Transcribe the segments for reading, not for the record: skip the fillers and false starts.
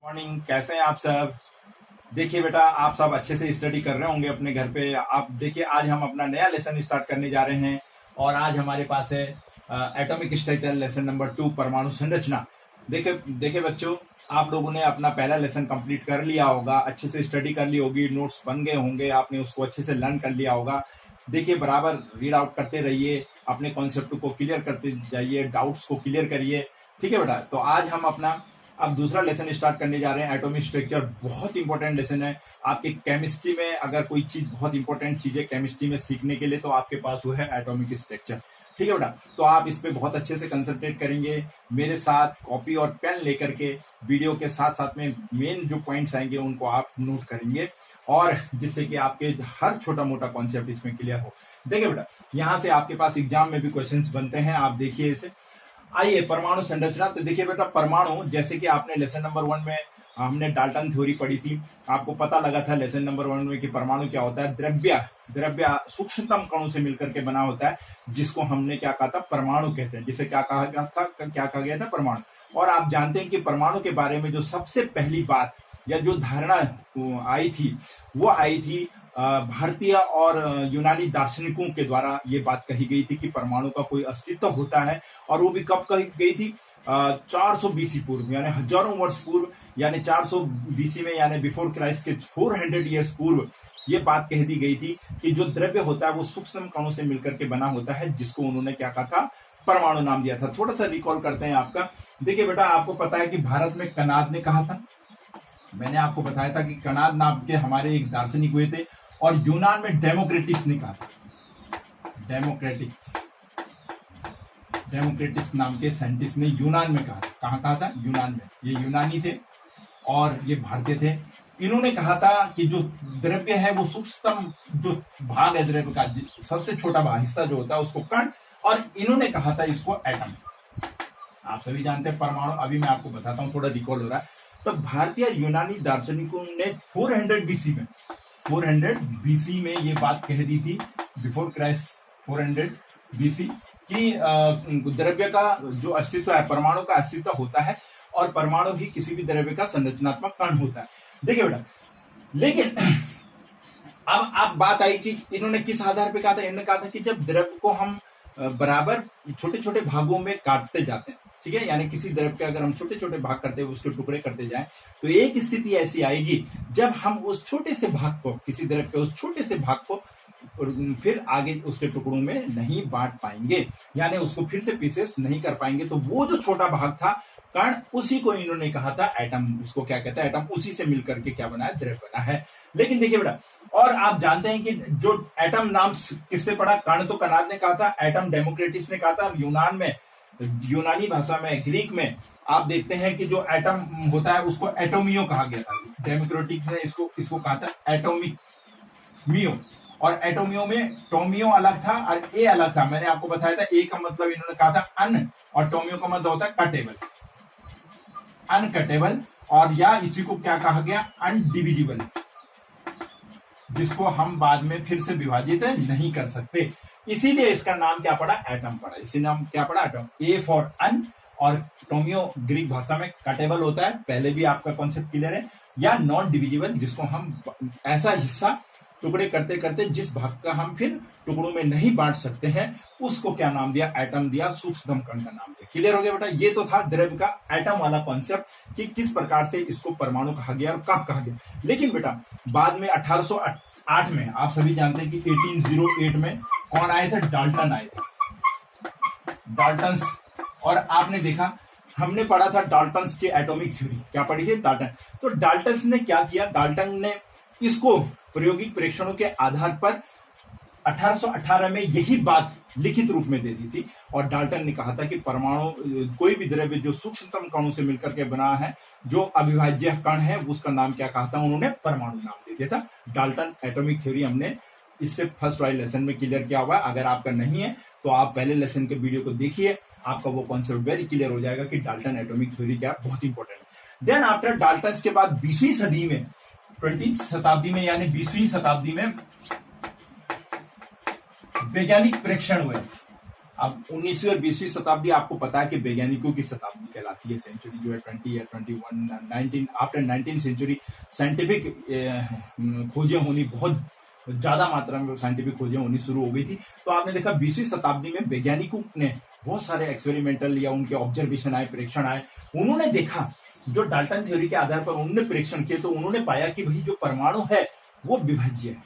Morning, कैसे हैं आप सब। देखिए बेटा, आप सब अच्छे से स्टडी कर रहे होंगे अपने घर पे। आप देखिए, आज हम अपना नया लेसन स्टार्ट करने जा रहे हैं और आज हमारे पास है एटॉमिक स्ट्रक्चर लेसन नंबर 2, परमाणु संरचना। देखिए देखिए बच्चों, आप लोगों ने अपना पहला लेसन कंप्लीट कर लिया होगा, अच्छे से स्टडी कर ली होगी, नोट्स बन गए होंगे, आपने उसको अच्छे से लर्न कर लिया होगा। देखिए, बराबर रीड आउट करते रहिए, अपने कॉन्सेप्ट को क्लियर करते जाइए, डाउट्स को क्लियर करिए। ठीक है बेटा, तो आज हम अपना अब दूसरा लेसन स्टार्ट करने जा रहे हैं, एटॉमिक स्ट्रक्चर। बहुत इंपॉर्टेंट लेसन है आपके केमिस्ट्री में। अगर कोई चीज बहुत इंपॉर्टेंट चीज है केमिस्ट्री में सीखने के लिए, तो आपके पास वो है एटॉमिक स्ट्रक्चर। ठीक है बेटा, तो आप इस पे बहुत अच्छे से कंसंट्रेट करेंगे, मेरे साथ कॉपी और पेन लेकर के वीडियो के साथ साथ में मेन जो पॉइंट्स आएंगे उनको आप नोट करेंगे, और जिससे कि आपके हर छोटा मोटा कॉन्सेप्ट इसमें क्लियर हो। देखिए बेटा, यहां से आपके पास एग्जाम में भी क्वेश्चंस बनते हैं, आप देखिए इसे। आइए, परमाणु संरचना। तो देखिए बेटा, परमाणु, जैसे कि आपने लेसन नंबर 1 में हमने डाल्टन थ्योरी पढ़ी थी, आपको पता लगा था लेसन नंबर 1 में कि परमाणु क्या होता है। द्रव्य सूक्ष्मतम कणों से मिलकर के बना होता है, जिसको हमने क्या कहा था, परमाणु कहते हैं। जिसे क्या कहा गया था, परमाणु। और आप जानते हैं कि परमाणु के बारे में जो सबसे पहली बात या जो धारणा आई थी, वो आई थी भारतीय और यूनानी दार्शनिकों के द्वारा। ये बात कही गई थी कि परमाणु का कोई अस्तित्व होता है, और वो भी कब कही गई थी, 400 बीसी पूर्व, यानी हजारों वर्ष पूर्व, यानी 400 बीसी में, यानी बिफोर क्राइस्ट के 400 ईयर्स पूर्व ये बात कह दी गई थी कि जो द्रव्य होता है वो सूक्ष्म कणों से मिलकर के बना होता है, जिसको उन्होंने क्या कहा था, परमाणु नाम दिया था। थोड़ा सा रिकॉल करते हैं आपका। देखिए बेटा, आपको पता है कि भारत में कनाद ने कहा था, मैंने आपको बताया था कि कनाद नाम के हमारे एक दार्शनिक हुए थे, और यूनान में डेमोक्रेटिस ने कहा था। डेमोक्रेटिस नाम के साइंटिस्ट ने यूनान में कहा था। कहाँ कहा था? यूनान में। ये यूनानी थे और ये भारतीय थे। इन्होंने कहा था कि जो द्रव्य है वो सूक्ष्मतम जो भाग है द्रव्य का, सबसे छोटा भाग हिस्सा जो होता है उसको कण, और इन्होंने कहा था इसको एटम। आप सभी जानते हैं परमाणु। अभी मैं आपको बताता हूं, थोड़ा रिकॉल हो रहा है। तो भारतीय यूनानी दार्शनिकों ने 400 बीसी में ये बात कह दी थी, बिफोर क्राइस्ट 400 बीसी, कि द्रव्य का जो अस्तित्व है, परमाणु का अस्तित्व होता है, और परमाणु ही किसी भी द्रव्य का संरचनात्मक कण होता है। देखिए बेटा, लेकिन अब बात आई कि इन्होंने किस आधार पे कहा था। इन्होंने कहा था कि जब द्रव्य को हम बराबर छोटे छोटे भागों में काटते जाते हैं, ठीक है, यानी किसी द्रव्य के अगर हम छोटे छोटे भाग करते हुए उसके टुकड़े करते जाएं, तो एक स्थिति ऐसी आएगी जब हम उस छोटे से भाग को, किसी द्रव्य के उस छोटे से भाग को फिर आगे उसके टुकड़ों में नहीं बांट पाएंगे, यानी उसको फिर से पीसेस नहीं कर पाएंगे। तो वो जो छोटा भाग था, कण, उसी को इन्होंने कहा था एटम। उसको क्या कहता है? एटम। उसी से मिलकर के क्या बना है? द्रव्य बना है। लेकिन देखिए बेटा, और आप जानते हैं कि जो एटम नाम किससे पड़ा? कण तो कनाद ने कहा था, एटम डेमोक्रेटिस ने कहा था। यूनान में, यूनानी भाषा में, ग्रीक में आप देखते हैं कि जो एटम होता है उसको एटोमियो कहा गया था। डेमोक्रेटिक ने इसको कहा था एटोमिक मियो, और एटोमियो में टोमियो अलग था और ए अलग था। मैंने आपको बताया था, ए का मतलब इन्होंने कहा था अन, और टोमियो का मतलब होता है कटेबल, अनकटेबल, और या इसी को क्या कहा गया? अनडिविजिबल, जिसको हम बाद में फिर से विभाजित नहीं कर सकते। इसीलिए इसका नाम क्या पड़ा? एटम पड़ा। इसी नाम क्या पड़ा? एटम। ए फॉर अन, और टोमियो ग्रीक भाषा में कटेबल होता है, पहले भी आपका कॉन्सेप्ट क्लियर है, या नॉन डिविजिबल, जिसको हम ऐसा हिस्सा टुकड़े करते करते जिस भाग का हम फिर टुकड़ों में नहीं बांट सकते हैं, उसको क्या नाम दिया? एटम दिया, सूक्ष्मतम कण का नाम दिया। क्लियर हो गया बेटा? ये तो था द्रव्य का एटम वाला कॉन्सेप्ट कि किस प्रकार से इसको परमाणु कहा गया और कब कहा गया। लेकिन बेटा, बाद में 1808 में, आप सभी जानते हैं कि 1808 में कौन आए थे? डाल्टन आए थे, डाल्टन्स। और आपने देखा, हमने पढ़ा था डाल्टन्स की एटॉमिक थ्योरी। क्या पढ़ी थी? डाल्टन। तो डाल्टन्स ने क्या किया? डाल्टन ने इसको प्रायोगिक परीक्षणों के आधार पर 1818 में यही बात लिखित रूप में दे दी थी, और डाल्टन ने कहा था कि परमाणु, कोई भी द्रव्य जो सूक्ष्मतम कणों से मिलकर के बना है, जो अविभाज्य कण है, उसका नाम क्या कहा था? उन्होंने परमाणु नाम दे दिया था। डाल्टन एटॉमिक थ्योरी हमने इससे फर्स्ट वाले लेसन में क्लियर किया हुआ है। अगर आपका नहीं है तो आप पहले लेसन के वीडियो को देखिए, आपका वो कॉन्सेप्ट वेरी क्लियर हो जाएगा कि डाल्टन एटॉमिक थ्योरी क्या, बहुत इंपॉर्टेंट है। देन आफ्टर डाल्टन के बाद 20वीं सदी में, 20वीं शताब्दी में, यानी 20वीं शताब्दी में वैज्ञानिक परीक्षण हुए। अब 19वीं और 20वीं शताब्दी आपको पता है कि वैज्ञानिकों की शताब्दी कहलाती है। सेंचुरी जो है 20 या 21 19 आफ्टर 19 सेंचुरी साइंटिफिक खोजें होनी, बहुत ज्यादा मात्रा में साइंटिफिक खोजें होनी शुरू हो गई थी। तो आपने देखा 20वीं शताब्दी में वैज्ञानिकों ने बहुत सारे एक्सपेरिमेंटल या उनके ऑब्जर्वेशन आए, परीक्षण आए। उन्होंने देखा, जो डाल्टन थ्योरी के आधार पर उन्होंने परीक्षण किए, तो उन्होंने पाया कि भाई जो परमाणु है वो विभाज्य है,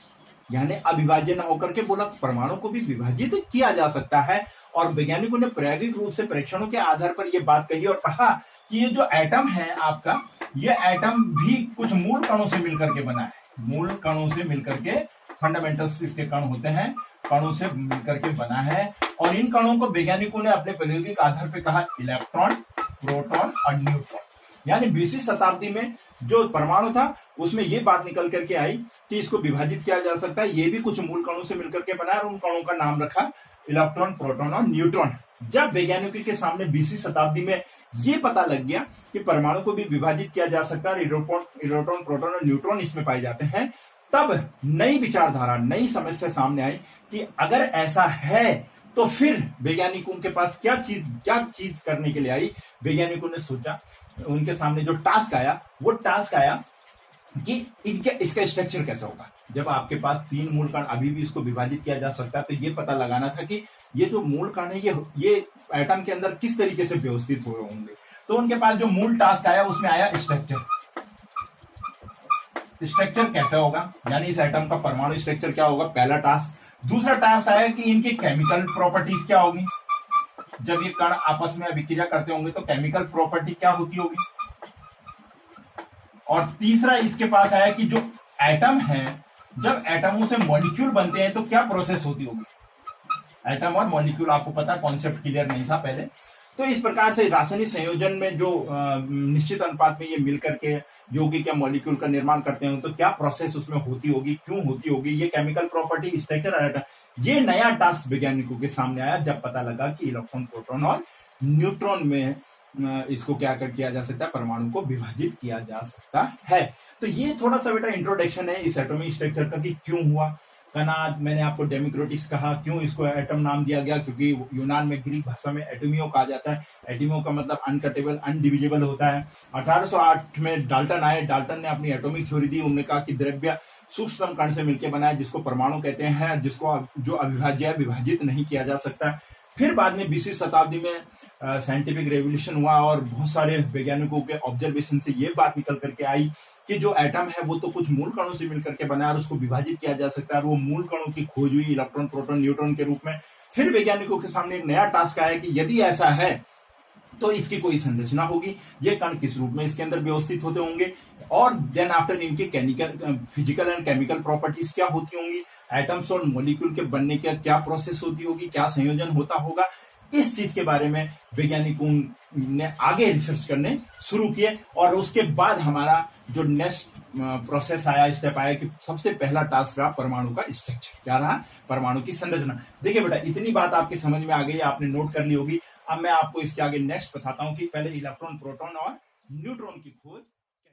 यानी अविभाज्य न होकर के बोला परमाणु को भी विभाजित किया जा सकता है। और वैज्ञानिकों ने प्रायोगिक रूप से परीक्षणों के आधार पर यह बात कही और कहा कि ये जो एटम है आपका, ये एटम भी कुछ मूल कणों से मिलकर के बना है। मूल कणों से मिलकर के, फंडामेंटल्स इसके कण होते हैं, कणों से मिलकर के बना है। और इन कणों को वैज्ञानिकों ने अपने प्रायोगिक आधार पर कहा इलेक्ट्रॉन, प्रोटॉन और न्यूट्रॉन। यानी 20वीं शताब्दी में जो परमाणु था उसमें यह बात निकल करके आई कि इसको विभाजित किया जा सकता है, ये भी कुछ मूल कणों से मिलकर के बना है, और उन कणों का नाम रखा इलेक्ट्रॉन, प्रोटॉन और न्यूट्रॉन। जब वैज्ञानिकों के सामने 20वीं शताब्दी में ये पता लग गया कि परमाणु को भी विभाजित किया जा सकता है, इलेक्ट्रॉन, प्रोटॉन और न्यूट्रॉन इसमें पाए जाते हैं, तब नई विचारधारा, नई समस्या सामने आई कि अगर ऐसा है तो फिर वैज्ञानिकों के पास क्या चीज करने के लिए आई। वैज्ञानिकों ने सोचा, उनके सामने जो टास्क आया वो टास्क आया कि इसका स्ट्रक्चर कैसा होगा। जब आपके पास 3 मूल कण अभी भी इसको विभाजित किया जा सकता है, तो ये पता लगाना था कि ये जो मूल कण है ये एटम के अंदर किस तरीके से व्यवस्थित हो रहे होंगे। तो उनके पास जो मूल टास्क आया उसमें आया स्ट्रक्चर कैसा होगा, यानी इस एटम का परमाणु स्ट्रक्चर क्या होगा, पहला टास्क। दूसरा टास्क आया कि इनकी केमिकल प्रॉपर्टीज क्या होगी, जब ये कण आपस में अभिक्रिया करते होंगे तो केमिकल प्रॉपर्टी क्या होती होगी। और तीसरा इसके पास आया कि जो एटम है, जब एटमों से मॉलिक्यूल बनते हैं तो क्या प्रोसेस होती होगी। एटम और मॉलिक्यूल आपको पता, कॉन्सेप्ट क्लियर नहीं था पहले। तो इस प्रकार से रासायनिक संयोजन में जो निश्चित अनुपात में ये मिलकर के यौगिक या मॉलिक्यूल का निर्माण करते हैं, तो क्या प्रोसेस उसमें होती होगी, क्यों होती होगी, ये केमिकल प्रॉपर्टी, स्ट्रक्चर, ये नया टास्क वैज्ञानिकों के सामने आया जब पता लगा कि इलेक्ट्रॉन, प्रोटॉन और न्यूट्रॉन में इसको क्या किया जा सकता है, परमाणु को विभाजित किया जा सकता है। तो ये थोड़ा सा बेटा इंट्रोडक्शन है इस एटॉमिक स्ट्रक्चर का कि क्यों हुआ। कनाद, मैंने आपको डेमिक्रोटिस कहा, क्यों इसको एटम नाम दिया गया, क्योंकि यूनान में, ग्रीक भाषा में एटोमियो कहा जाता है। एटोमियो का मतलब अनकटेबल, अनडिविजिबल होता है। 1808 में डाल्टन आए, डाल्टन ने अपनी एटॉमिक थ्योरी दी। उन्होंने कहा कि द्रव्य सूक्ष्म कण से मिलकर बना है, जिसको परमाणु कहते हैं, जिसको जो अविभाज्य है, विभाजित नहीं किया जा सकता। फिर बाद में 20वीं शताब्दी में साइंटिफिक रेवोल्यूशन हुआ और बहुत सारे वैज्ञानिकों के ऑब्जर्वेशन से ये बात निकल करके आई कि जो एटम है वो तो कुछ मूल कणों से मिलकर के बना है और उसको विभाजित किया जा सकता है। वो मूल कणों की खोज हुई इलेक्ट्रॉन, प्रोटॉन, न्यूट्रॉन के रूप में। फिर वैज्ञानिकों के सामने एक नया टास्क आया कि यदि ऐसा है तो इसकी कोई संरचना होगी, ये कण किस रूप में इसके अंदर व्यवस्थित होते होंगे, और देन आफ्टर इनके फिजिकल एंड केमिकल प्रॉपर्टीज क्या होती होंगी, एटम्स और मॉलिक्यूल के बनने का क्या प्रोसेस होती होगी, क्या संयोजन होता होगा। इस चीज के बारे में वैज्ञानिकों ने आगे रिसर्च करने शुरू किए। और उसके बाद हमारा जो नेक्स्ट प्रोसेस आया, स्टेप आया कि सबसे पहला टास्क रहा परमाणु का स्ट्रक्चर। क्या रहा, परमाणु की संरचना। देखिए बेटा, इतनी बात आपकी समझ में आ गई, आपने नोट कर ली होगी। अब मैं आपको इसके आगे नेक्स्ट बताता हूं कि पहले इलेक्ट्रॉन, प्रोटॉन और न्यूट्रॉन की खोज।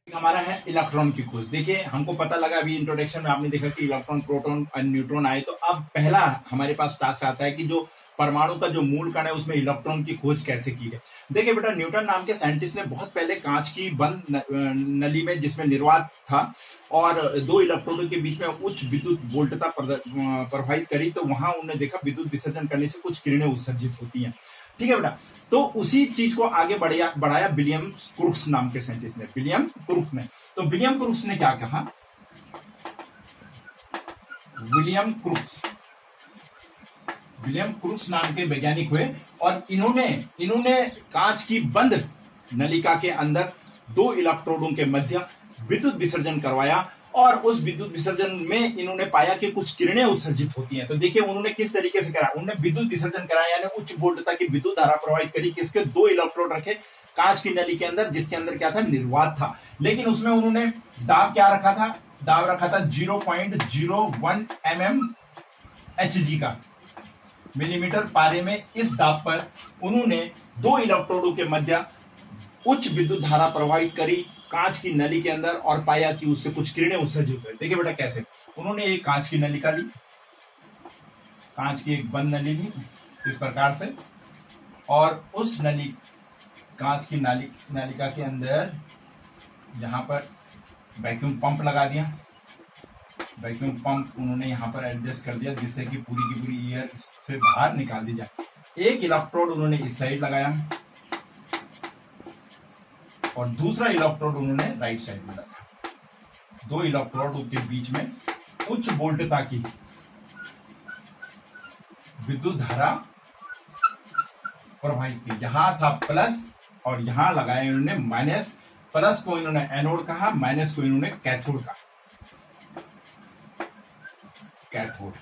हमारा है इलेक्ट्रॉन की खोज। देखिए, हमको पता लगा अभी इंट्रोडक्शन में आपने देखा कि इलेक्ट्रॉन, प्रोटॉन और न्यूट्रॉन आए। तो अब पहला हमारे पास टास्क आता है कि जो परमाणु का जो मूल कण है उसमें इलेक्ट्रॉन की खोज कैसे की है। देखिए बेटा, न्यूटन नाम के साइंटिस्ट ने बहुत पहले कांच की बंद नली में, जिसमें निर्वात था और 2 इलेक्ट्रोडों के बीच में उच्च विद्युत वोल्टता प्रवाहित करी, तो वहां उन्होंने देखा विद्युत विसर्जन करने से कुछ किरणें उत्सर्जित होती हैं। ठीक है बेटा, तो उसी चीज को आगे बढ़ाया विलियम क्रूक्स नाम के साइंटिस्ट ने, विलियम क्रूक्स ने। तो विलियम क्रूक्स ने क्या कहा, विलियम क्रूक्स नाम के वैज्ञानिक हुए और इन्होंने कांच की बंद नलिका के अंदर 2 इलेक्ट्रोडों के मध्य विद्युत विसर्जन करवाया और उस विद्युत विसर्जन में इन्होंने पाया कि कुछ किरणें उत्सर्जित होती हैं। तो देखिए उन्होंने किस तरीके से करा, उन्होंने विद्युत विसर्जन कराया, यानी उच्च वोल्टता की विद्युत धारा प्रवाहित करी। किसके, 2 इलेक्ट्रोड रखे कांच की नली के अंदर, जिसके अंदर क्या था, निर्वात था। लेकिन उसमें उन्होंने दाब क्या रखा था, दाब रखा था 0.01 mmHg का, मिलीमीटर पारे में। इस दाब पर उन्होंने 2 इलेक्ट्रोडों के मध्य उच्च विद्युत धारा प्रवाहित करी कांच की नली के अंदर और पाया कि उससे कुछ किरणें उत्सर्जित हुई। देखिए बेटा कैसे, उन्होंने एक कांच की नलिका ली, कांच की एक बंद नली ली, इस प्रकार से, और उस नली, कांच की नलिका के अंदर यहाँ पर वैक्यूम पंप लगा दिया। वैक्यूम पंप उन्होंने यहाँ पर एडजस्ट कर दिया जिससे कि पूरी की पूरी एयर से बाहर निकाल दी जाए। एक इलेक्ट्रोड उन्होंने इस साइड लगाया और दूसरा इलेक्ट्रोड उन्होंने राइट साइड में लगाया। दो इलेक्ट्रोड के बीच में उच्च वोल्टता की विद्युत धारा प्रवाहित की। यहां था प्लस और यहां लगाए उन्होंने माइनस। प्लस को इन्होंने एनोड कहा, माइनस को इन्होंने कैथोड कहा। कैथोड,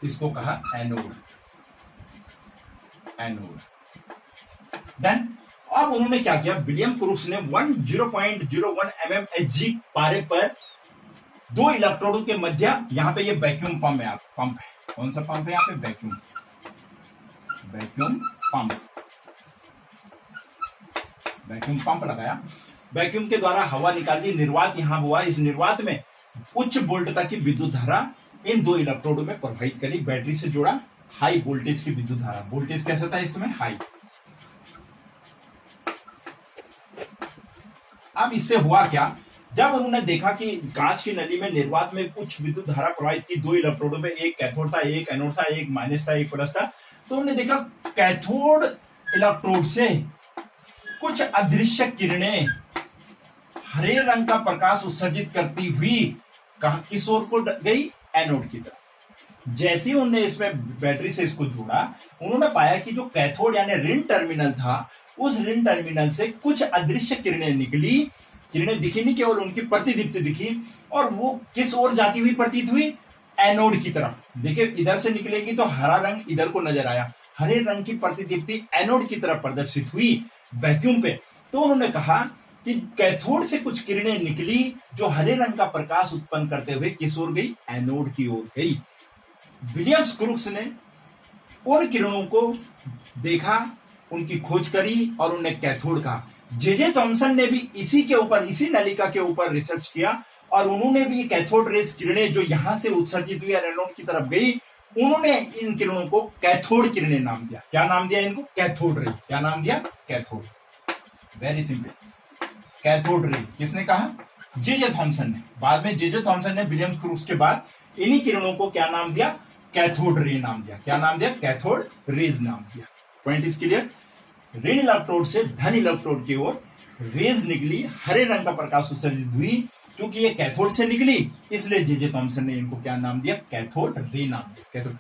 इसको कहा एनोड। देन अब उन्होंने क्या किया, विलियम क्रूक्स ने 0.01 mm Hg पारे पर दो इलेक्ट्रोडों के मध्य, यहां पे ये वैक्यूम पंप है। पंप है, कौन सा पंप है यहाँ पे, वैक्यूम पंप लगाया। वैक्यूम के द्वारा हवा निकाल दी, निर्वात यहां हुआ। इस निर्वात में उच्च वोल्टता की विद्युत धारा इन दो इलेक्ट्रोडों में प्रवाहित करी। बैटरी से जोड़ा हाई वोल्टेज की विद्युत धारा। वोल्टेज कैसा था इसमें, हाई। अब इससे हुआ क्या, जब उन्होंने देखा कि कांच की नली में निर्वात में कुछ विद्युत धारा प्रवाहित की दो इलेक्ट्रोडों में, एक कैथोड था, एक एनोड था, एक माइनस था, एक प्लस था, तो उन्होंने देखा कैथोड इलेक्ट्रोड से कुछ अदृश्य किरणें हरे रंग का प्रकाश उत्सर्जित करती हुई किस ओर को गई, एनोड की तरफ। जैसे ही उन्होंने इसमें बैटरी से इसको जोड़ा, उन्होंने पाया कि जो कैथोड यानी ऋण टर्मिनल था, उस ऋण टर्मिनल से कुछ अदृश्य किरणें निकली। किरणें दिखी नहीं, केवल उनकी प्रतिदीप्ति दिखी, और वो किस ओर जाती हुई प्रतीत हुई, एनोड की तरफ। देखिए इधर से निकलेगी तो हरा रंग इधर को नजर आया, हरे रंग की प्रतिदीप्ति एनोड की तरफ प्रदर्शित हुई वैक्यूम पे। तो उन्होंने कहा कि कैथोड से कुछ किरणें निकली जो हरे रंग का प्रकाश उत्पन्न करते हुए किस ओर गई, एनोड की ओर गई। विलियम्स क्रूक्स ने उन किरणों को देखा, उनकी खोज करी और उन्हें कैथोड कहा। जे थॉमसन ने भी इसी के ऊपर, इसी नलिका के ऊपर रिसर्च किया, और उन्होंने भी कैथोड रेस किरणें जो यहां से उत्सर्जित हुई एनोड की तरफ गई, उन्होंने इन किरणों को कैथोड किरणें नाम दिया। क्या नाम दिया इनको, कैथोड रे। क्या नाम दिया, cathode. Very simple, cathode ray. किसने कहा, जे थॉमसन ने। बाद में जे थॉमसन ने विलियम्स क्रूक्स के बाद इन्हीं किरणों को क्या नाम दिया, कैथोड रे नाम दिया। क्या नाम दिया, कैथोड रेज नाम दिया। Point is clear. ऋण इलेक्ट्रोड से धन इलेक्ट्रोड की ओर रेज निकली, हरे रंग का प्रकाश उत्सर्जित हुई। क्योंकि ये कैथोड से निकली, इसलिए जे थॉमसन ने इनको क्या नाम दिया, कैथोड रे नाम दिया। कैथोड।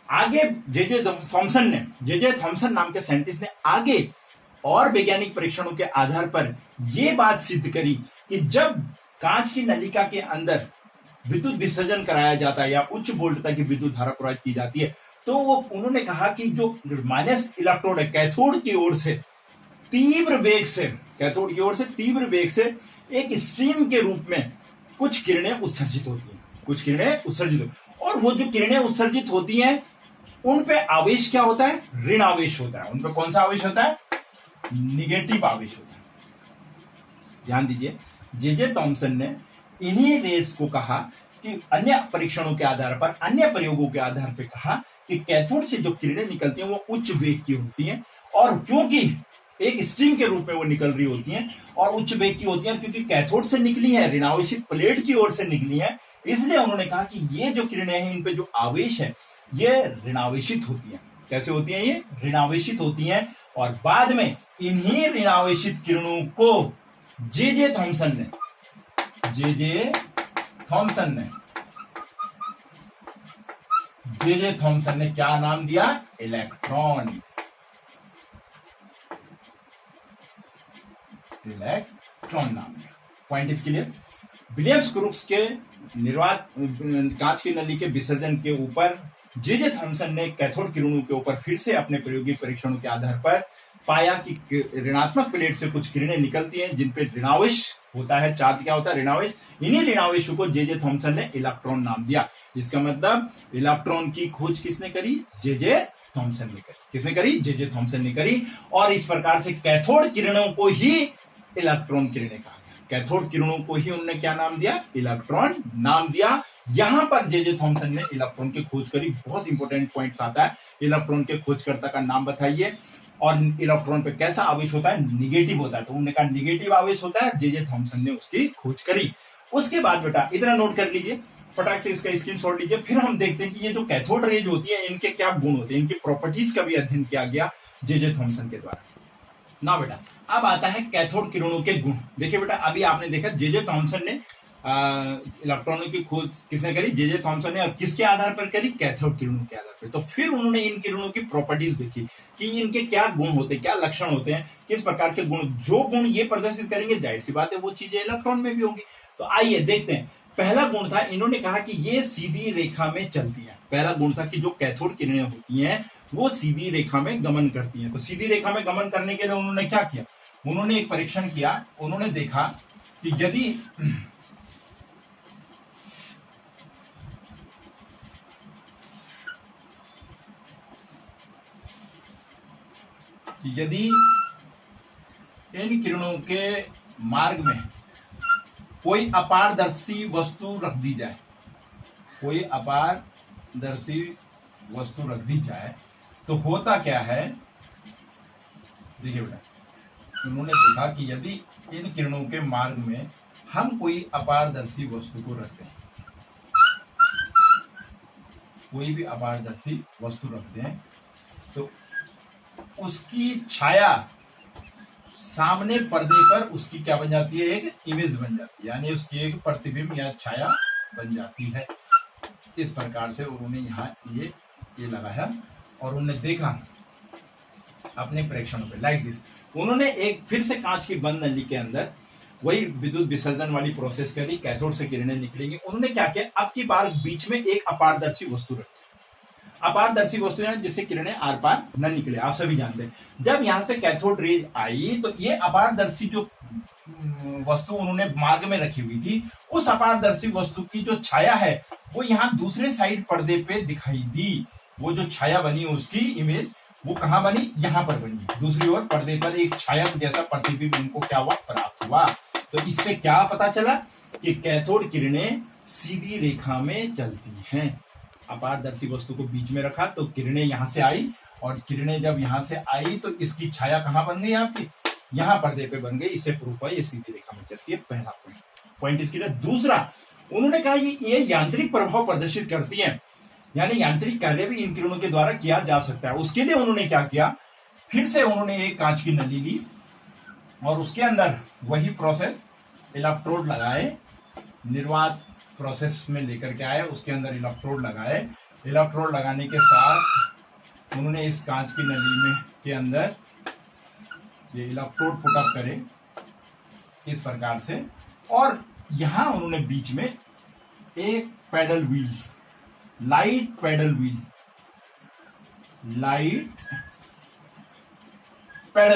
आगे जे थॉमसन नाम के साइंटिस्ट ने आगे और वैज्ञानिक परीक्षणों के आधार पर यह बात सिद्ध करी कि जब कांच की नलिका के अंदर विद्युत विसर्जन कराया जाता है या उच्च वोल्टता की विद्युत धारा प्रवाहित की जाती है, तो वो उन्होंने कहा कि जो माइनस इलेक्ट्रोड है कैथोड की ओर से तीव्र वेग से, कैथोड की ओर से तीव्र वेग से एक स्ट्रीम के रूप में कुछ किरणें उत्सर्जित होती हैं। कुछ किरणें उत्सर्जित होती, और वो जो किरणें उत्सर्जित होती हैं उन पे आवेश क्या होता है, ऋण आवेश होता है। उन पे कौन सा आवेश होता है, निगेटिव आवेश होता है। ध्यान दीजिए, जे थॉमसन ने इन्हीं रेस को कहा कि अन्य परीक्षणों के आधार पर, अन्य प्रयोगों के आधार पर कहा कि कैथोड से जो किरणें निकलती हैं वो उच्च वेग की होती हैं, और क्योंकि एक स्ट्रीम के रूप में वो निकल रही होती हैं और उच्च वेग की होती हैं, क्योंकि कैथोड से निकली है, ऋणावेशित प्लेट की ओर से निकली है, इसलिए उन्होंने कहा कि ये जो किरणें हैं इन पे जो आवेश है ये ऋणावेशित होती है। कैसे होती है, ये ऋणावेशित होती हैं। और बाद में इन्हीं ऋणावेशित किरणों को जे थॉमसन ने क्या नाम दिया, इलेक्ट्रॉन नाम दिया। Point is clear. Williams crooks के निर्वात कांच की नली के विसर्जन के ऊपर जे थॉमसन ने कैथोड किरणों के ऊपर फिर से अपने प्रायोगिक परीक्षणों के आधार पर पाया कि ऋणात्मक प्लेट से कुछ किरणें निकलती हैं जिन पे ऋणावेश होता है। चार्ज क्या होता है, ऋणावेश। इन्हीं ऋणावेशों को जे थॉमसन ने इलेक्ट्रॉन नाम दिया। इसका मतलब इलेक्ट्रॉन की खोज किसने करी, जे थॉमसन ने करी। किसने करी, जे थॉमसन ने करी। और इस प्रकार से कैथोड किरणों को ही इलेक्ट्रॉन किरणें कहा गया। कैथोड किरणों को ही उन्होंने क्या नाम दिया, इलेक्ट्रॉन नाम दिया। यहां पर जे थॉमसन ने इलेक्ट्रॉन की खोज करी। बहुत इंपॉर्टेंट पॉइंट्स आता है, इलेक्ट्रॉन के खोजकर्ता का नाम बताइए और इलेक्ट्रॉन पे कैसा आवेश होता है, निगेटिव होता है। तो उन्होंने कहा निगेटिव आवेश होता है, जे थॉमसन ने उसकी खोज करी। उसके बाद बेटा इतना नोट कर लीजिए, फटाक से इसका स्क्रीनशॉट लीजिए। फिर हम देखते हैं कि ये जो कैथोड रेज होती है इनके क्या गुण होते हैं, इनकी प्रॉपर्टीज का भी अध्ययन किया गया जे थॉमसन के द्वारा। ना बेटा अब आता है कैथोड किरणों के गुण। देखिए बेटा अभी आपने देखा जे थॉमसन ने इलेक्ट्रॉनों की खोज किसने करी, जे थॉमसन ने, और किसके आधार पर करी, कैथोड किरणों के आधार पर। तो फिर उन्होंने इन किरणों की प्रॉपर्टीज देखी कि इनके क्या गुण होते हैं, क्या लक्षण होते हैं, किस प्रकार के गुण, जो गुण ये प्रदर्शित करेंगे जाहिर सी बात है वो चीजें इलेक्ट्रॉन में भी होंगी। तो आइए देखते हैं। पहला गुण था, इन्होंने कहा कि ये सीधी रेखा में चलती है। पहला गुण था कि जो कैथोड किरणें होती हैं वो सीधी रेखा में गमन करती हैं। तो सीधी रेखा में गमन करने के लिए उन्होंने क्या किया, उन्होंने एक परीक्षण किया। उन्होंने देखा कि यदि इन किरणों के मार्ग में कोई अपारदर्शी वस्तु रख दी जाए, कोई अपारदर्शी वस्तु रख दी जाए तो होता क्या है। देखिए बेटा उन्होंने देखा कि यदि इन किरणों के मार्ग में हम कोई अपारदर्शी वस्तु को रखते हैं, कोई भी अपारदर्शी वस्तु रखते हैं तो उसकी छाया सामने पर्दे पर उसकी क्या बन जाती है, एक इमेज बन जाती है, यानी उसकी एक प्रतिबिंब या छाया बन जाती है। इस प्रकार से उन्होंने यहाँ ये लगाया और उन्होंने देखा अपने प्रेक्षणों पे लाइक दिस। उन्होंने एक फिर से कांच की बंद नली के अंदर वही विद्युत विसर्जन वाली प्रोसेस करी, कैथोड से किरणें निकलेंगी। उन्होंने क्या किया, अब की बार बीच में एक अपारदर्शी वस्तु रखी। अपारदर्शी वस्तु है जिससे किरणें आर पार न निकले, आप सभी जानते हैं। जब यहां से कैथोड रेज आई तो ये अपारदर्शी जो वस्तु उन्होंने मार्ग में रखी हुई थी, उस अपारदर्शी वस्तु की जो छाया है वो यहाँ दूसरे साइड पर्दे पे दिखाई दी। वो जो छाया बनी उसकी इमेज वो कहां बनी, यहां पर बनी। दूसरी ओर पर्दे पर एक छाया जैसा प्रतिबिंब इनको क्या हुआ, प्राप्त हुआ। तो इससे क्या पता चला कि कैथोड किरणें सीधी रेखा में चलती हैं। अपारदर्शी वस्तु को बीच में रखा तो किरणें यहां से आई, और किरणें जब यहां से आई तो इसकी छाया कहां बन गई, आपकी यहां पर्दे पे बन गई। इससे प्रूफ है ये सीधी रेखा में चलती है। पहला पॉइंट इसकी। दूसरा उन्होंने कहा ये यांत्रिक प्रभाव प्रदर्शित करती है, यानी यांत्रिक कार्य भी इन किरणों के द्वारा किया जा सकता है। उसके लिए उन्होंने क्या किया, फिर से उन्होंने एक कांच की नली ली और उसके अंदर वही प्रोसेस, इलेक्ट्रोड लगाए, निर्वात प्रोसेस में लेकर के आए, उसके अंदर इलेक्ट्रोड लगाए। इलेक्ट्रोड लगाने के साथ उन्होंने इस कांच की नली में के अंदर ये इलेक्ट्रोड पुटअप करे इस प्रकार से, और यहां उन्होंने बीच में एक paddle wheel, light paddle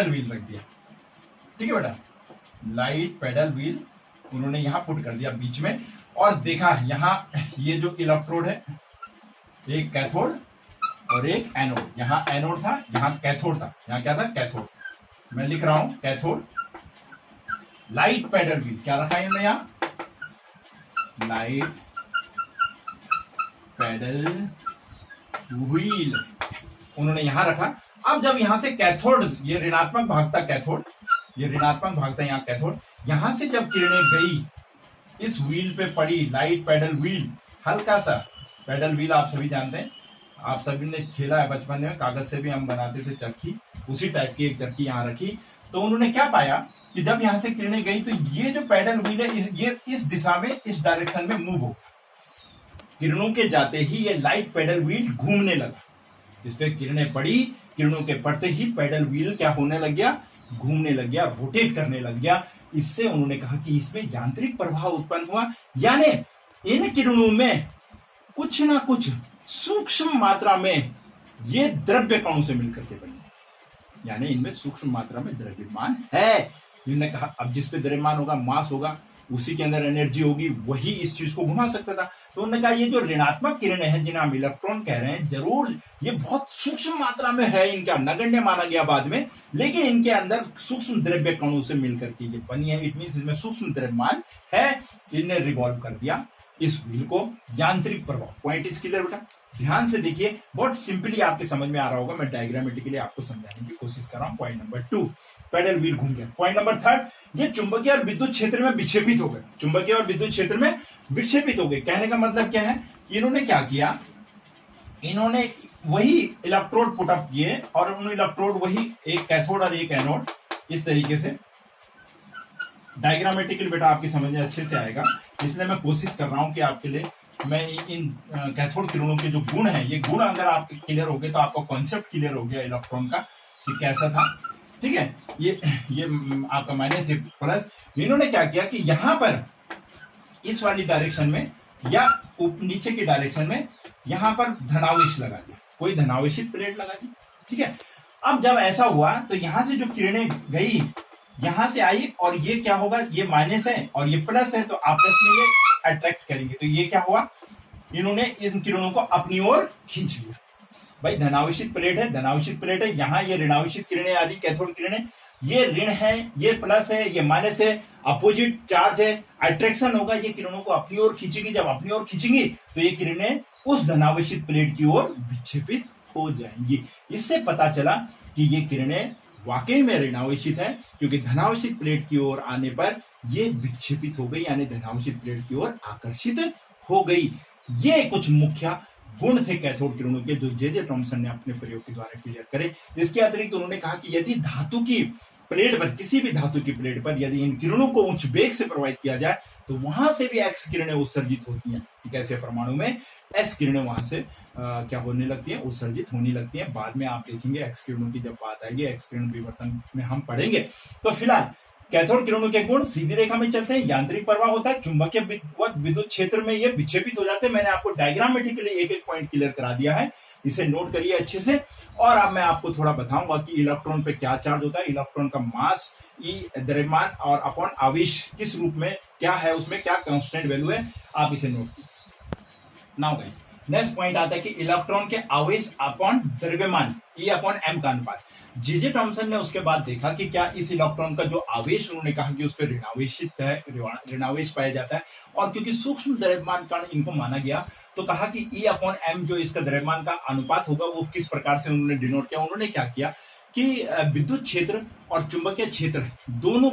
wheel रख दिया। ठीक है बेटा, लाइट पैडल व्हील उन्होंने यहां पुट कर दिया बीच में, और देखा यहां ये जो इलेक्ट्रोड है, एक कैथोड और एक एनोड। यहां एनोड था, यहां कैथोड था। यहां क्या था, कैथोड। मैं लिख रहा हूं कैथोड, लाइट पैडल व्हील क्या रखा है इन्होंने, यहां लाइट पैडल व्हील उन्होंने यहां रखा। अब जब यहां से कैथोड, ये ऋणात्मक भाग था कैथोड, ये ऋणात्मक भाग था यहां कैथोड, यहां से जब किरणें गई इस व्हील पे पड़ी, लाइट पैडल व्हील, हल्का सा पैडल व्हील आप सभी जानते हैं, आप सभी ने खेला है बचपन में, कागज से भी हम बनाते थे चरखी, उसी टाइप की एक चरखी यहां रखी। तो उन्होंने क्या पाया कि जब यहां से किरणें गई तो ये जो पैडल व्हील है ये इस दिशा में, इस डायरेक्शन में मूव हो। किरणों के जाते ही ये लाइट पैडल व्हील घूमने लगा। इस पे किरणें पड़ी, किरणों के पड़ते ही पैडल व्हील क्या होने लग गया, घूमने लग गया, रोटेट करने लग गया। इससे उन्होंने कहा कि इसमें यांत्रिक प्रभाव उत्पन्न हुआ, यानी इन किरणों में कुछ ना कुछ सूक्ष्म मात्रा में ये द्रव्य कणों से मिलकर के बने, यानी इनमें सूक्ष्म मात्रा में द्रव्यमान है। इन्होंने कहा अब जिस पे द्रव्यमान होगा, मास होगा, उसी के अंदर एनर्जी होगी, वही इस चीज को घुमा सकता था। तो उन्होंने कहा ये जो ऋणात्मक किरणें हैं जिन्हें हम इलेक्ट्रॉन कह रहे हैं, जरूर ये बहुत सूक्ष्म मात्रा में है, इनका नगण्य माना गया बाद में, लेकिन इनके अंदर सूक्ष्म द्रव्य कणों से मिलकर के ये बनी है। इट मीन इसमें सूक्ष्म द्रव्यमान है। इन्हें रिवॉल्व कर दिया, इस व्हील को यांत्रिक प्रभाव। पॉइंट इज क्लियर बेटा, ध्यान से देखिए, बहुत सिंपली आपके समझ में आ रहा होगा, मैं डायग्रामेटिकली आपको समझाने की कोशिश कर रहा हूं। पॉइंट नंबर 2, पैडल व्हील घूम गया। पॉइंट नंबर 3, ये चुंबकीय और विद्युत क्षेत्र में विक्षेपित हो गए। चुंबकीय और विद्युत क्षेत्र में विक्षेपित हो गए, कहने का मतलब क्या है कि इन्होंने क्या किया, इन्होंने वही इलेक्ट्रोड पुट अप किए और उन इलेक्ट्रोड वही एक कैथोड और एक एनोड इस तरीके से डायग्रामेटिकली बेटा आपकी समझ में अच्छे से आएगा, इसलिए मैं कोशिश कर रहा हूं कि आपके लिए मैं इन कैथोड किरणों के जो गुण हैं, ये गुण अगर आपके क्लियर हो गए तो आपका कॉन्सेप्ट क्लियर हो गया इलेक्ट्रॉन का कि कैसा था। ठीक है, ये आपका माइनस ये प्लस। इन्होंने क्या किया कि यहां पर इस वाली डायरेक्शन में या नीचे की डायरेक्शन में यहां पर धनावेश लगा दिया, कोई धनावेशित प्लेट लगा दी। ठीक है, अब जब ऐसा हुआ तो यहां से जो किरणें गई यहां से आई और ये क्या होगा, ये माइनस है और ये प्लस है, तो आपस में ये अट्रैक्ट करेंगे, तो ये क्या हुआ, इन्होंने इन किरणों को अपनी ओर खींच लिया। भाई धनावेशित प्लेट है, धनावेशित प्लेट है, यहां ये ऋणावेशित किरणें आ रही, कैथोड किरणें, ये ऋण है, ये प्लस है, ये माइनस है, अपोजिट चार्ज है, अट्रैक्शन होगा, ये किरणों को अपनी ओर खींचेगी। जब अपनी ओर खींचेंगी तो ये किरणें उस धनावेशित प्लेट की ओर विक्षेपित हो जाएंगी। इससे पता चला कि ये किरणें वाकई में ऋणावेशित है, क्योंकि धनावेशित प्लेट की ओर आने पर ये विक्षेपित हो गई, यानी धनावेशित प्लेट की ओर आकर्षित हो गई। ये कुछ मुख्य गुण थे कैथोड किरणों के, जो जे टॉमसन ने अपने प्रयोग के द्वारा क्लियर करे। इसके अतिरिक्त उन्होंने कहा कि यदि धातु की प्लेट पर, किसी भी धातु की प्लेट पर यदि इन किरणों को उच्च वेग से प्रवाहित किया जाए तो वहां से भी एक्स किरणें उत्सर्जित होती हैं। कैसे परमाणु में एस किरणें वहां से क्या होने लगती है, उत्सर्जित होने लगती है। बाद में आप देखेंगे एक्स किरणों की जब बात आएगी, एक्स किरण विवर्तन में हम पढ़ेंगे। तो फिलहाल कैथोड किरणों के गुण सीधी रेखा में चलते हैं, यांत्रिक प्रवाह होता है, चुंबकीय विद्युत क्षेत्र में ये विक्षेपित हो जाते हैं। मैंने आपको डायग्रामेटिकली एक एक पॉइंट क्लियर करा दिया है, इसे नोट करिए अच्छे से। और अब मैं आपको थोड़ा बताऊंगा कि इलेक्ट्रॉन पे क्या चार्ज होता है, इलेक्ट्रॉन का मास, ई द्रव्यमान और अपॉन आवेश किस रूप में क्या है, उसमें क्या कांस्टेंट वैल्यू है, आप इसे नोट कीजिए। नाउ गाइस, नेक्स्ट पॉइंट आता है कि इलेक्ट्रॉन के आवेश अपॉन द्रव्यमान, ई अपॉन एम का अनुपात। जे टॉमसन ने उसके बाद देखा कि क्या इस इलेक्ट्रॉन का जो आवेश, उन्होंने कहा कि उस पर ऋणावेशित है, ऋणावेश पाया जाता है, और क्योंकि सूक्ष्म द्रव्यमान कण इनको माना गया तो कहा कि ई अपॉन एम जो इसका द्रव्यमान का अनुपात होगा वो किस प्रकार से उन्होंने डिनोट किया। उन्होंने क्या किया कि विद्युत क्षेत्र और चुंबकीय क्षेत्र दोनों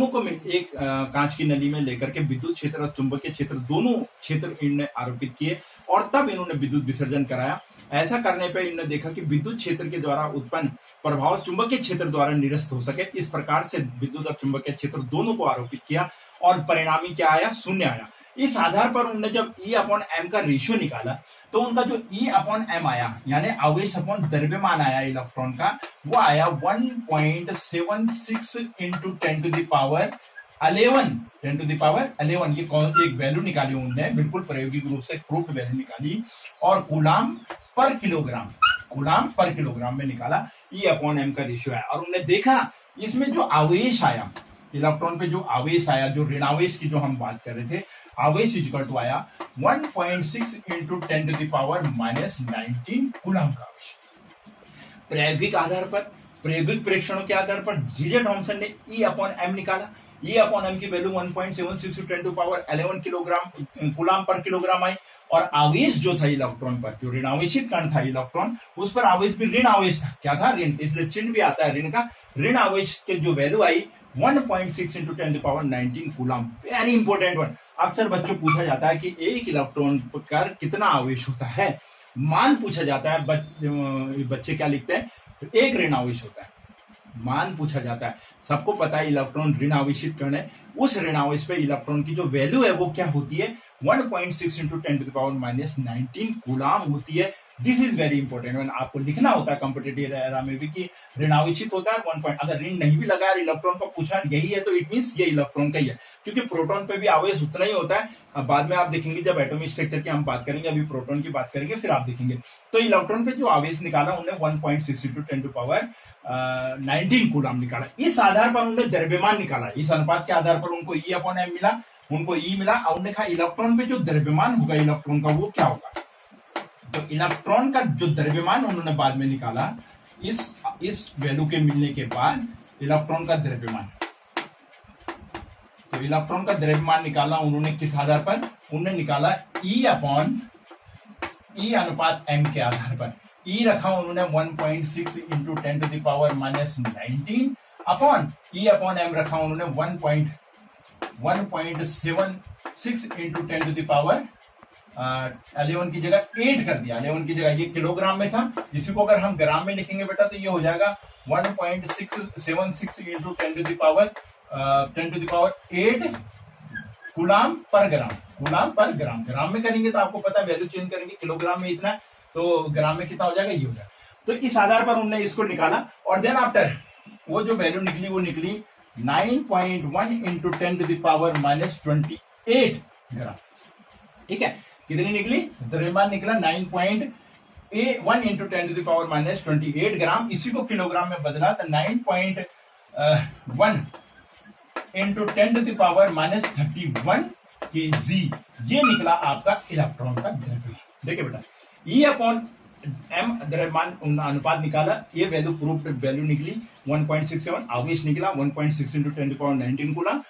को एक कांच की नली में लेकर के विद्युत क्षेत्र और चुंबकीय क्षेत्र दोनों क्षेत्र इन्होंने आरोपित किए और तब इन्होंने विद्युत विसर्जन कराया। ऐसा करने पर इन्होंने देखा कि विद्युत क्षेत्र के द्वारा उत्पन्न प्रभाव चुंबकीय क्षेत्र द्वारा निरस्त हो सके। इस प्रकार से विद्युत और चुंबकीय क्षेत्र दोनों को आरोपित किया और परिणामी क्या आया, शून्य आया। इस आधार पर उन्होंने जब ई अपॉन एम का रेशियो निकाला तो उनका जो ई अपॉन एम आया, यानी आवेश अपॉन द्रव्यमान आया इलेक्ट्रॉन का, वो आया 1.76 इंटू 10 टू द पावर 11 ये एक वैल्यू निकाली उन्होंने, बिल्कुल प्रायोगिक रूप से प्रूफ्ड वैल्यू निकाली, और कूलाम पर किलोग्राम में निकाला। ई अपॉन एम का रेशियो आया और उन्होंने देखा इसमें जो आवेश आया, इलेक्ट्रॉन पे जो आवेश आया, जो ऋणावेश की जो हम बात कर रहे थे, आवेश इक्वल टू आया 1.6 into 10 to the power -19 coulomb का आवेश। प्रायोगिक आधार पर, प्रायोगिक परीक्षणों के आधार पर जे टॉमसन ने ई अपॉन एम निकाला। ई अपॉन एम की value 1.76 to 10 to power 11 kilogram coulomb पर किलोग्राम आई, और आवेश जो था इलेक्ट्रॉन पर, जो ऋणावेशित कण था इलेक्ट्रॉन, उस पर आवेश भी ऋण आवेश था। क्या था? ऋण, इसलिए चिन्ह भी आता है ऋण का। ऋण आवेश के जो वैल्यू आई 1.6 into 10 to power 19 coulomb. Very important one, अक्सर बच्चों पूछा जाता है कि एक इलेक्ट्रॉन पर कितना आवेश होता है, मान पूछा जाता है। बच्चे क्या लिखते हैं, एक ऋण आवेश होता है, मान पूछा जाता है। सबको पता है इलेक्ट्रॉन ऋण आवेशित कण है, उस ऋण आवेश पे इलेक्ट्रॉन की जो वैल्यू है वो क्या होती है, 1.6 into 10 to the power -19 coulomb होती है। This is very important one, आपको लिखना होता है कॉम्पिटिटिव एरा में भी कि ऋण आवेशित होता है 1 पॉइंट। अगर ऋण नहीं भी लगा इलेक्ट्रॉन को पूछा यही है तो इट मींस ये इलेक्ट्रॉन का ही है, क्योंकि प्रोटॉन पे भी आवेश उतना ही होता है। अब बाद में आप देखेंगे जब एटॉमिक स्ट्रक्चर की हम बात करेंगे, अभी प्रोटॉन की बात करेंगे फिर आप देखेंगे। तो इलेक्ट्रॉन पे जो आवेश निकाला उन्होंने 1.6 इंटू 10 टू पावर 19 कूलम निकाला। इस आधार पर उन्होंने द्रव्यमान निकाला, इस अनुपात के आधार पर उनको ई अपॉन एम मिला, उनको ई मिला, और उन्होंने कहा इलेक्ट्रॉन पे जो द्रव्यमान होगा इलेक्ट्रॉन का वो क्या होगा। तो इलेक्ट्रॉन का जो द्रव्यमान उन्होंने बाद में निकाला, इस वैल्यू के मिलने के बाद इलेक्ट्रॉन का द्रव्यमान, तो इलेक्ट्रॉन का द्रव्यमान निकाला उन्होंने किस आधार पर, उन्होंने निकाला E अपॉन E अनुपात m के आधार पर। E रखा उन्होंने 1.6 into 10 to the power minus 19 upon E upon m रखा उन्होंने 1.76 इंटू 10 टू द पावर 11 की जगह 8 कर दिया। 11 की जगह ये किलोग्राम में था, इसी को अगर हम ग्राम में लिखेंगे बेटा तो ये हो जाएगा 1.676 into 10 to the power 8 coulomb पर ग्राम। कूलाम पर ग्राम, ग्राम में करेंगे तो आपको पता है वैल्यू चेंज करेंगे, किलोग्राम में इतना तो ग्राम में कितना हो जाएगा, ये हो जाएगा। तो इस आधार पर उन्होंने इसको निकाला और देन आफ्टर वो जो वैल्यू निकली वो निकली 9.1 into 10 to the power minus 28 gram. ठीक है, कितनी निकली, द्रव्यमान निकला 9.1 into 10 to the power minus 28 gram. इसी को किलोग्राम में बदला तो 9.1 into 10 to the power minus 31 kg, ये निकला आपका इलेक्ट्रॉन का द्रव्यमान। देखिए बेटा E अपॉन m द्रव्यमान अनुपात निकाला, ये वैल्यू प्रूफ वैल्यू निकली 1.67, आवेश निकला 1.6 इंटू 10 टू पावर 19 कूलम।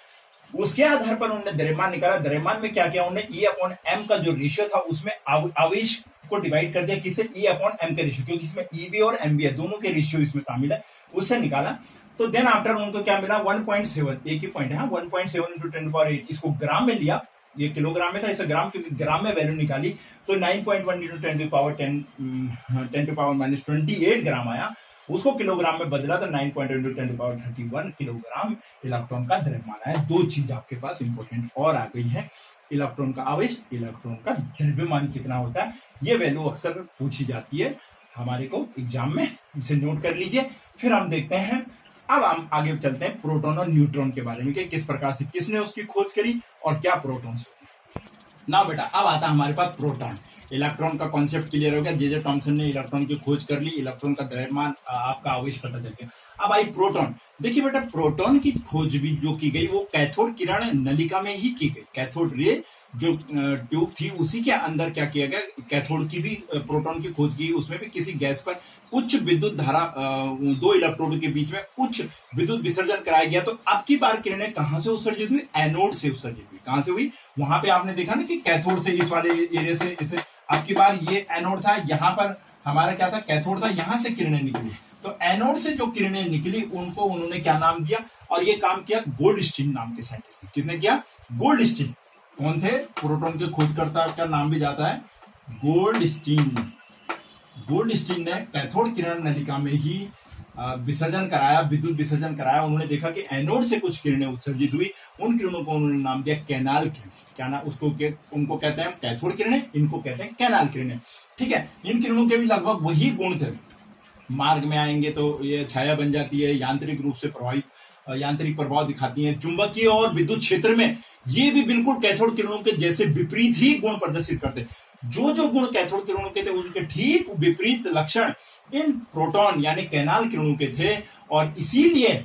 उसके आधार पर उन्होंने द्रव्यमान निकाला। द्रव्यमान में क्या किया उन्होंने, E अपॉन m का जो रेशियो था उसमें आवेश को डिवाइड कर दिया, किससे, E अपॉन m के रेशियो, क्योंकि इसमें E भी और m भी है, दोनों के रेशियो इसमें शामिल है, उससे निकाला। तो देन आफ्टर उनको क्या मिला 1.7, एक ही पॉइंट है 1.7 इंटू 10 टू पावर 8, इसको ग्राम में लिया, ये किलोग्राम में था इसे ग्राम, क्योंकि ग्राम में वैल्यू निकाली तो 9.1 into 10 to power 10 to power minus 28 gram आया। उसको किलोग्राम में बदला तो 9.1 into 10 to power 31 kilogram electron का द्रव्यमान आया। दो चीज आपके पास इंपॉर्टेंट और आ गई है, इलेक्ट्रॉन का आवेश, इलेक्ट्रॉन का द्रव्यमान कितना होता है, ये वैल्यू अक्सर पूछी जाती है हमारे को एग्जाम में, इसे नोट कर लीजिए। फिर हम देखते हैं, अब हम आगे चलते हैं प्रोटॉन और न्यूट्रॉन के बारे में कि किस प्रकार से किसने उसकी खोज करी और क्या प्रोटॉन्स होते हैं। ना बेटा अब आता है हमारे पास प्रोटॉन। इलेक्ट्रॉन का कॉन्सेप्ट क्लियर हो गया, जे टॉमसन ने इलेक्ट्रॉन की खोज कर ली, इलेक्ट्रॉन का द्रव्यमान आपका आवेश पता चल गया। अब आई प्रोटॉन। देखिए बेटा प्रोटॉन की खोज भी जो की गई वो कैथोड किरण नलिका में ही की गई। कैथोड रे जो ट्यूब थी उसी के अंदर क्या किया गया, कैथोड की भी प्रोटॉन की खोज की, उसमें भी किसी गैस पर उच्च विद्युत धारा दो इलेक्ट्रोड के बीच में उच्च विद्युत विसर्जन कराया गया। तो अब की बार किरणें कहां से उत्सर्जित हुई, एनोड से उत्सर्जित हुई। कहां से हुई, वहां पे आपने देखा ना कि कैथोड से, इस वाले एरिया से, इसे अब की बार ये एनोड था, यहाँ पर हमारा क्या था, कैथोड था, यहां से किरणें निकली। तो एनोड से जो किरणें निकली उनको उन्होंने क्या नाम दिया, और ये काम किया गोल्डस्टीन नाम के साइंटिस्ट ने। किसने किया, गोल्डस्टीन। कौन थे, प्रोटॉन के खोजकर्ता का नाम भी जाता है गोल्डस्टीन। गोल्डस्टीन ने कैथोड किरण नलिका में ही विसर्जन कराया, विद्युत विसर्जन कराया। उन्होंने देखा कि एनोड से कुछ किरणें उत्सर्जित हुई, उन किरणों को उन्होंने नाम दिया कैनाल किरणें। क्या ना उसको उनको कहते हैं कैथोड किरणें, इनको कहते हैं कैनाल किरणें। ठीक है, इन किरणों के भी लगभग वही गुण थे। मार्ग में आएंगे तो ये छाया बन जाती है, यांत्रिक रूप से प्रभावित, यांत्रिक प्रभाव दिखाती है, चुंबकीय और विद्युत क्षेत्र में ये भी बिल्कुल कैथोड किरणों के जैसे विपरीत ही गुण प्रदर्शित करते। जो जो गुण कैथोड किरणों के थे उनके ठीक विपरीत लक्षण इन प्रोटॉन यानी कैनाल किरणों के थे, और इसीलिए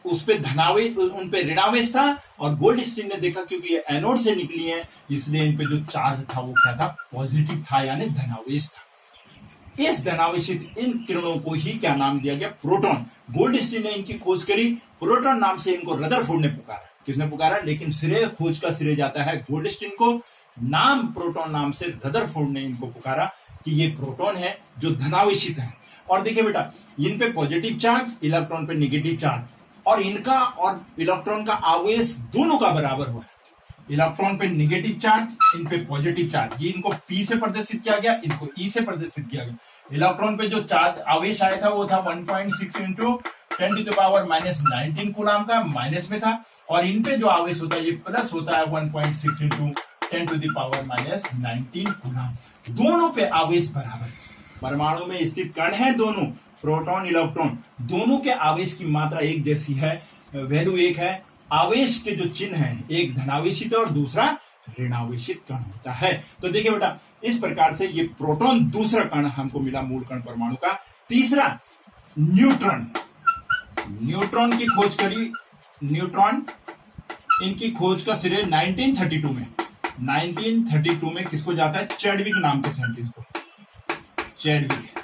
उस पे धनावेश, उन पे ऋणावेश था। और गोल्डस्टीन ने देखा क्योंकि ये एनोड से निकली है, इसलिए इन पे जो चार्ज था वो क्या था, पॉजिटिव था, यानी धनावेश था। इस धनावेशित इन किरणों को ही क्या नाम दिया गया, प्रोटॉन। गोल्डस्टीन ने इनकी खोज करी, प्रोटॉन नाम से इनको रदरफोर्ड ने पुकारा। किसने पुकारा, लेकिन श्रेय, खोज का श्रेय जाता है गोल्डस्टीन को। नाम प्रोटॉन नाम से रदरफोर्ड ने इनको पुकारा कि ये प्रोटॉन है जो धनावेशित है। और देखिए बेटा इन पे पॉजिटिव चार्ज, इलेक्ट्रॉन पे नेगेटिव चार्ज, और इनका और इलेक्ट्रॉन का आवेश दोनों का बराबर हुआ है। इलेक्ट्रॉन पे नेगेटिव चार्ज, इन पे पॉजिटिव चार्ज। ये इनको P से प्रदर्शित किया गया, इनको E से प्रदर्शित किया गया। इलेक्ट्रॉन पे जो चार्ज आवेश आया था वो था 1.6 into 10 to the power minus 19 coulomb का, माइनस में था। और इन पे जो आवेश होता है ये प्लस होता है 1.6 into 10 to the power minus 19 coulomb. दोनों पे आवेश बराबर। परमाणु में स्थित कण है दोनों, प्रोटॉन इलेक्ट्रॉन, दोनों के आवेश की मात्रा एक जैसी है, वैल्यू एक है। आवेश के जो चिन्ह है, एक धनावेशित और दूसरा ऋणावेशित कण होता है। तो देखिए बेटा इस प्रकार से ये प्रोटॉन दूसरा कण हमको मिला मूल कण परमाणु का। तीसरा न्यूट्रॉन। न्यूट्रॉन की खोज करी, न्यूट्रॉन इनकी खोज का श्रेय 1932 में, 1932 में किसको जाता है, चैडविक नाम के साइंटिस्ट को। चैडविक,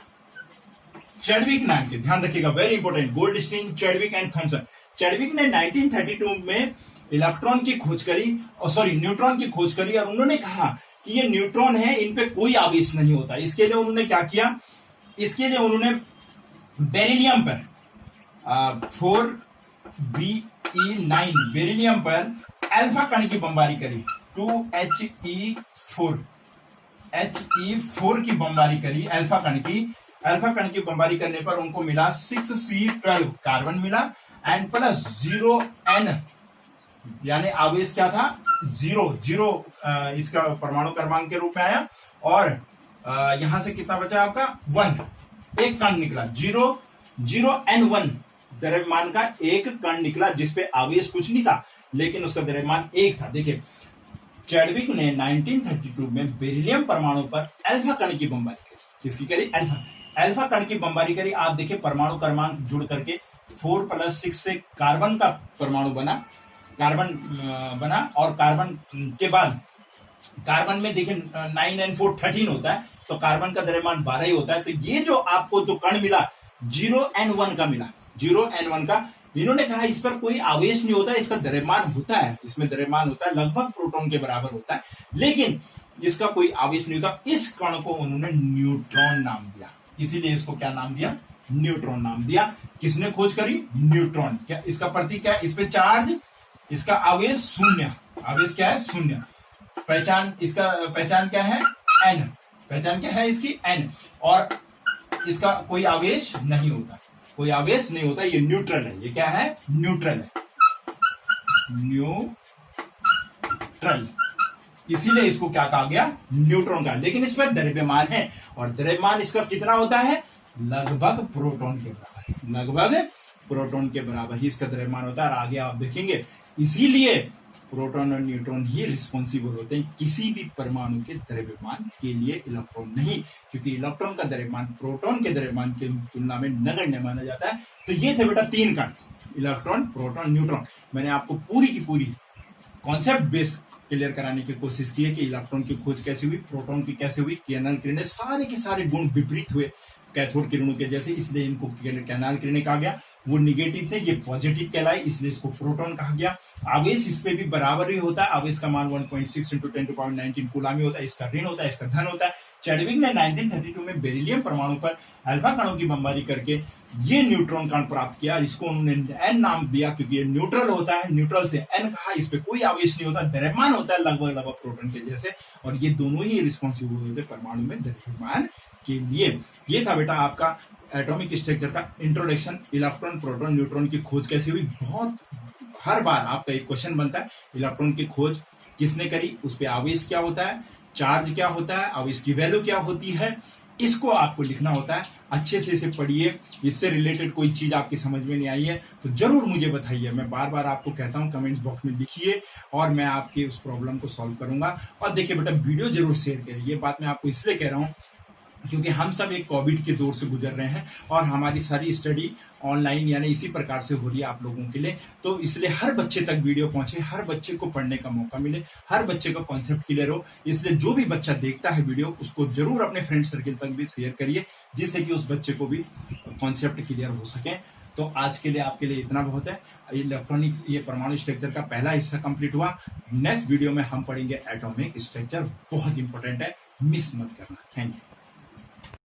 चैडविक नाम के, ध्यान रखिएगा, very important. Goldstein, Chadwick and Thomson. Chadwick ने 1932 में इलेक्ट्रॉन की खोज करी, और सॉरी न्यूट्रॉन की खोज करी, और उन्होंने कहा कि ये न्यूट्रॉन है, इन पे कोई आवेश नहीं होता। इसके लिए उन्होंने क्या किया, इसके लिए उन्होंने बेरिलियम पर 4Be9 बेरिलियम पर अल्फा कण की बमबारी करी, 2He4 की बमबारी करी अल्फा कण की। अल्फा कण की बमबारी करने पर उनको मिला 6C12 कार्बन मिला, एंड प्लस 0N, यानी आवेश क्या था, जीरो इसका परमाणु क्रमांक के रूप में आया, और यहां से कितना बचा आपका 1, एक कण निकला, 0N1 द्रव्यमान का एक कण निकला, जिसपे आवेश कुछ नहीं था, लेकिन उसका द्रव्यमान 1 था। देखिए चैडविक ने 1932 में बेरिलियम परमाणु पर अल्फा कण की बमबारी करी। किसकी करी, अल्फा कण की बमबारी करी। आप देखिए परमाणु क्रमांक जुड़ करके 4 + 6 से कार्बन का परमाणु बना, और कार्बन के बाद कार्बन में देखिए 9N4 13 होता है, तो कार्बन का द्रव्यमान 12 ही होता है। तो ये जो आपको जो कण मिला 0N1 का मिला, 0N1 का, इन्होंने कहा इस पर कोई आवेश नहीं होता, इसका द्रव्यमान होता है, इसमें द्रव्यमान होता है, लगभग प्रोटॉन के बराबर होता है, लेकिन इसका कोई आवेश नहीं होता। इस कण को उन्होंने न्यूट्रॉन नाम दिया, इसीलिए इसको क्या नाम दिया, न्यूट्रॉन नाम दिया। किसने खोज करी, न्यूट्रॉन। क्या इसका प्रतीक क्या है, इस पे चार्ज, इसका आवेश 0, आवेश क्या है, 0। पहचान, इसका पहचान क्या है, N, पहचान क्या है इसकी, N, और इसका कोई आवेश नहीं होता, कोई आवेश नहीं होता, ये न्यूट्रल है। ये क्या है, न्यूट्रल है, न्यूट्रल, इसीलिए इसको क्या कहा गया, न्यूट्रॉन का। लेकिन इस पर द्रव्यमान है, और द्रव्यमान इसका कितना होता है, लगभग प्रोटॉन के बराबर, लगभग प्रोटॉन के बराबर ही इसका द्रव्यमान होता है। और आगे आप देखेंगे, इसीलिए प्रोटॉन और न्यूट्रॉन ही रिस्पॉन्सिबल होते हैं किसी भी परमाणु के द्रव्यमान के लिए, इलेक्ट्रॉन नहीं, क्योंकि इलेक्ट्रॉन का द्रव्यमान प्रोटॉन के द्रव्यमान की तुलना में नगण्य माना जाता है। तो ये थे बेटा 3 कण, इलेक्ट्रॉन, प्रोटॉन, न्यूट्रॉन। मैंने आपको पूरी की पूरी कॉन्सेप्ट बेस क्लियर कराने की कोशिश की है कि इलेक्ट्रॉन की खोज कैसे हुई, प्रोटॉन की कैसे हुई, किरणन किरणें, सारे के सारे गुण विपरीत हुए कैथोड किरणों के जैसे, इसलिए इनको किरणन किरणें कहा गया। वो निगेटिव थे, ये पॉजिटिव कहलाए, इसलिए इसको प्रोटॉन कहा गया। आवेश इस पे भी बराबर ही होता है, आवेश का मान 1.6 × 10⁻19 कूलामी होता है, इसका ऋण होता है, इसका धन होता है। चैडविक ने 1932 में बेरिलियम परमाणु पर अल्फा कणों की बमबारी करके ये न्यूट्रॉन कण प्राप्त किया, इसको उन्होंने N नाम दिया, क्योंकि ये न्यूट्रल होता है, न्यूट्रल से N कहा, इस पे कोई आवेश नहीं होता, द्रव्यमान होता है लगभग प्रोटॉन के जैसे, और ये दोनों ही रिस्पॉन्सिबल होते परमाणु में द्रव्यमान के लिए। ये था बेटा आपका एटॉमिक स्ट्रक्चर का इंट्रोडक्शन, इलेक्ट्रॉन, प्रोटॉन, न्यूट्रॉन की खोज कैसे हुई। बहुत हर बार आपका एक क्वेश्चन बनता है, इलेक्ट्रॉन की खोज किसने करी, उस पे आवेश क्या होता है, चार्ज क्या होता है, आवेश की वैल्यू क्या होती है, इसको आपको लिखना होता है। अच्छे से इसे पढ़िए, इससे रिलेटेड कोई चीज आपकी समझ में नहीं आई है तो जरूर मुझे बताइए। मैं बार बार आपको कहता हूं कमेंट्स बॉक्स में लिखिए, और मैं आपकी उस प्रॉब्लम को सॉल्व करूंगा। और देखिए बेटा, वीडियो जरूर शेयर करिए। ये बात मैं आपको इसलिए कह रहा हूं क्योंकि हम सब एक कोविड के दौर से गुजर रहे हैं, और हमारी सारी स्टडी ऑनलाइन यानी इसी प्रकार से हो रही है आप लोगों के लिए। तो इसलिए हर बच्चे तक वीडियो पहुंचे, हर बच्चे को पढ़ने का मौका मिले, हर बच्चे का कॉन्सेप्ट क्लियर हो। इसलिए जो भी बच्चा देखता है वीडियो, उसको जरूर अपने फ्रेंड सर्किल तक भी शेयर करिए, जिससे कि उस बच्चे को भी कॉन्सेप्ट क्लियर हो सके। तो आज के लिए आपके लिए इतना बहुत है। इलेक्ट्रॉनिक्स, ये परमाणु स्ट्रक्चर का पहला हिस्सा कंप्लीट हुआ। नेक्स्ट वीडियो में हम पढ़ेंगे एटॉमिक स्ट्रक्चर, बहुत इंपॉर्टेंट है, मिस मत करना। Thank you.